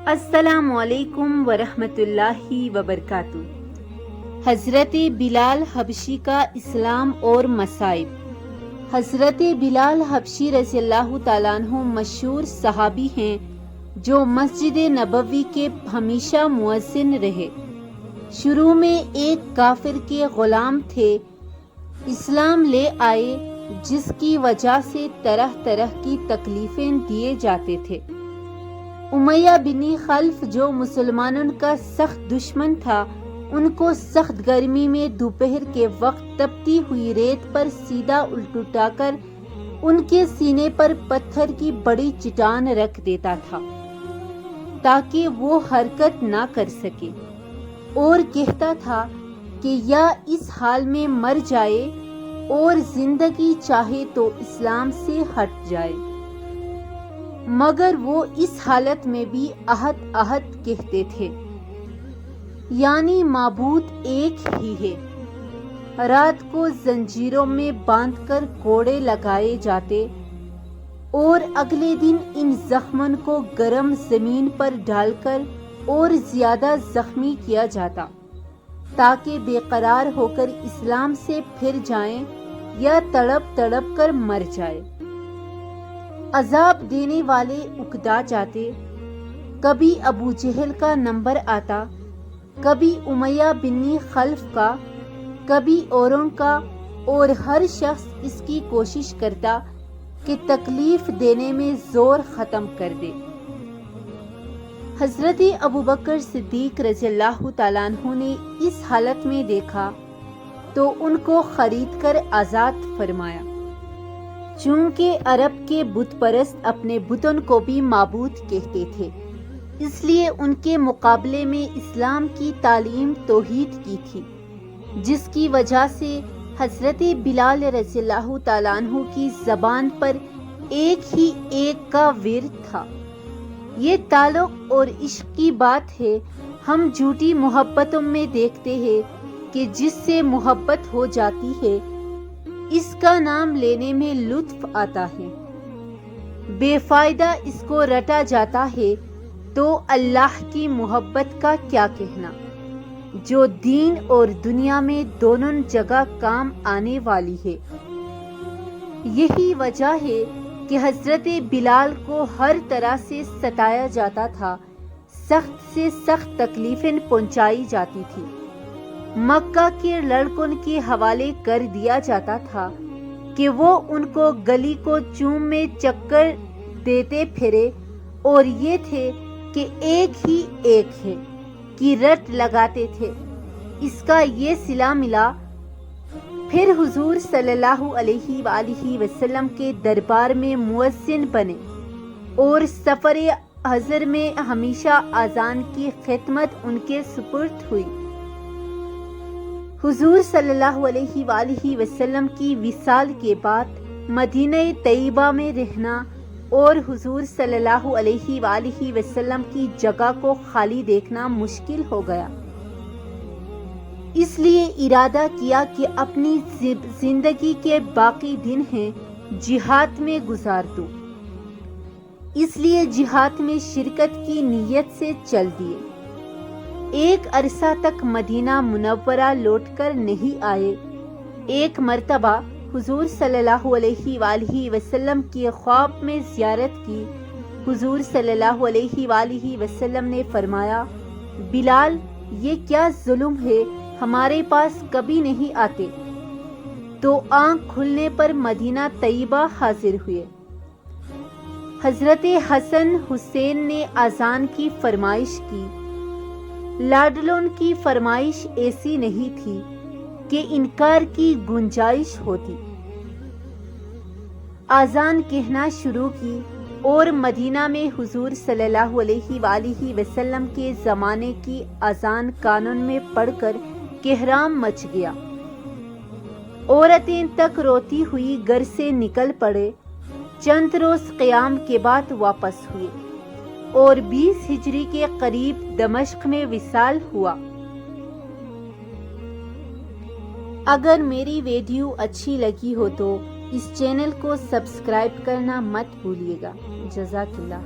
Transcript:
السلام علیکم ورحمۃ اللہ وبرکاتہ۔ حضرت بلال حبشی کا اسلام اور مصائب۔ حضرت بلال حبشی رضی اللہ تعالیٰ عنہ مشہور صحابی ہیں جو مسجد نبوی کے ہمیشہ مؤذن رہے۔ شروع میں ایک کافر کے غلام تھے، اسلام لے آئے جس کی وجہ سے طرح طرح کی تکلیفیں دیے جاتے تھے۔ امیہ بن خلف جو مسلمانوں کا سخت دشمن تھا، ان کو سخت گرمی میں دوپہر کے وقت تپتی ہوئی ریت پر سیدھا الٹا کر ان کے سینے پر پتھر کی بڑی چٹان رکھ دیتا تھا تاکہ وہ حرکت نہ کر سکے، اور کہتا تھا کہ یا اس حال میں مر جائے اور زندگی چاہے تو اسلام سے ہٹ جائے، مگر وہ اس حالت میں بھی احد احد کہتے تھے، یعنی معبود ایک ہی ہے۔ رات کو زنجیروں میں باندھ کر کوڑے لگائے جاتے اور اگلے دن ان زخموں کو گرم زمین پر ڈال کر اور زیادہ زخمی کیا جاتا تاکہ بے قرار ہو کر اسلام سے پھر جائیں یا تڑپ تڑپ کر مر جائے۔ عذاب دینے والے اکتا جاتے، کبھی ابو جہل کا نمبر آتا، کبھی امیہ بن خلف کا، کبھی اوروں کا، اور ہر شخص اس کی کوشش کرتا کہ تکلیف دینے میں زور ختم کر دے۔ حضرت ابوبکر صدیق رضی اللہ تعالیٰ عنہ نے اس حالت میں دیکھا تو ان کو خرید کر آزاد فرمایا۔ چونکہ عرب کے بت پرست اپنے بتوں کو بھی معبود کہتے تھے، اس لیے ان کے مقابلے میں اسلام کی تعلیم توحید کی تھی، جس کی وجہ سے حضرت بلال رضی اللہ تعالیٰ عنہ کی زبان پر ایک ہی ایک کا ورد تھا۔ یہ تعلق اور عشق کی بات ہے۔ ہم جھوٹی محبتوں میں دیکھتے ہیں کہ جس سے محبت ہو جاتی ہے اس کا نام لینے میں لطف آتا ہے، بے فائدہ اس کو رٹا جاتا ہے، تو اللہ کی محبت کا کیا کہنا، جو دین اور دنیا میں دونوں جگہ کام آنے والی ہے۔ یہی وجہ ہے کہ حضرت بلال کو ہر طرح سے ستایا جاتا تھا، سخت سے سخت تکلیفیں پہنچائی جاتی تھی، مکہ کے لڑکوں کے حوالے کر دیا جاتا تھا کہ وہ ان کو گلی کو چوم میں چکر دیتے پھرے، اور یہ تھے کہ ایک ہی ایک ہے کی رٹ لگاتے تھے۔ اس کا یہ صلہ ملا۔ پھر حضور صلی اللہ علیہ وآلہ وسلم کے دربار میں مؤذن بنے اور سفر حضر میں ہمیشہ اذان کی خدمت ان کے سپرد ہوئی۔ حضور صلی اللہ علیہ وآلہ وسلم کی وصال کے بعد مدینہ طیبہ میں رہنا اور حضور صلی اللہ علیہ وآلہ وسلم کی جگہ کو خالی دیکھنا مشکل ہو گیا۔ اس لیے ارادہ کیا کہ اپنی زندگی کے باقی دن ہیں جہاد میں گزار دوں۔ اس لیے جہاد میں شرکت کی نیت سے چل دیے۔ ایک عرصہ تک مدینہ منورہ لوٹ کر نہیں آئے۔ ایک مرتبہ حضور صلی اللہ علیہ وآلہ وسلم کی خواب میں زیارت کی۔ حضور صلی اللہ علیہ وآلہ وسلم نے فرمایا، بلال یہ کیا ظلم ہے، ہمارے پاس کبھی نہیں آتے۔ تو آنکھ کھلنے پر مدینہ طیبہ حاضر ہوئے۔ حضرت حسن حسین نے اذان کی فرمائش کی۔ لاڈلوں کی فرمائش ایسی نہیں تھی کہ انکار کی گنجائش ہوتی۔ اذان کہنا شروع کی اور مدینہ میں حضور صلی اللہ علیہ وآلہ وسلم کے زمانے کی اذان کانوں میں پڑھ کر کہرام مچ گیا۔ عورتیں تک روتی ہوئی گھر سے نکل پڑے۔ چند روز قیام کے بعد واپس ہوئے اور 20 ہجری کے قریب دمشق میں وصال ہوا۔ اگر میری ویڈیو اچھی لگی ہو تو اس چینل کو سبسکرائب کرنا مت بھولیے گا۔ جزاک اللہ۔